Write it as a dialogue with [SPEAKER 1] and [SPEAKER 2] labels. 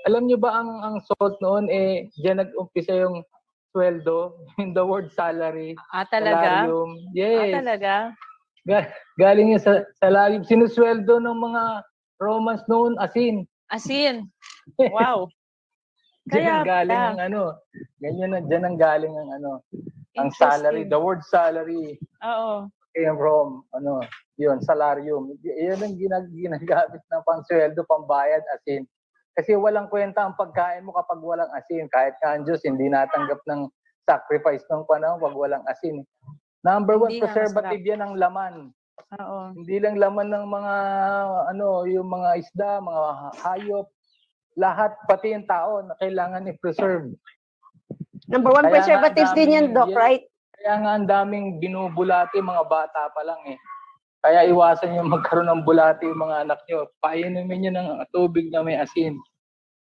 [SPEAKER 1] Alam niyo ba ang salt noon diyan nag-umpisa yung sweldo, in the word salary,
[SPEAKER 2] Talaga?
[SPEAKER 1] salarium. Yes.
[SPEAKER 2] Talaga?
[SPEAKER 1] Galing yan sa salarium. Sinusweldo ng mga Romans noon asin.
[SPEAKER 2] Asin. Wow.
[SPEAKER 1] Diyan galing ang diyan ang galing ang salary, the word salary.
[SPEAKER 2] Oo.
[SPEAKER 1] Came from yun, salarium. Yan ang ginagamit ng pangsweldo, pambayad, asin. Kasi walang kwenta ang pagkain mo kapag walang asin. Kahit nga ang Diyos, hindi natanggap ng sacrifice ng panahon pag walang asin. Number one, preservative yan ang laman.
[SPEAKER 2] Oo.
[SPEAKER 1] Hindi lang laman ng mga, yung mga isda, mga hayop. Lahat, pati yung tao, na kailangan i-preserve.
[SPEAKER 3] Number one, preservatives din yan, Doc, right?
[SPEAKER 1] Kaya nga ang daming binubulati, mga bata pa lang Kaya iwasan yung magkaroon ng bulati yung mga anak nyo. Painumin nyo ng tubig na may asin.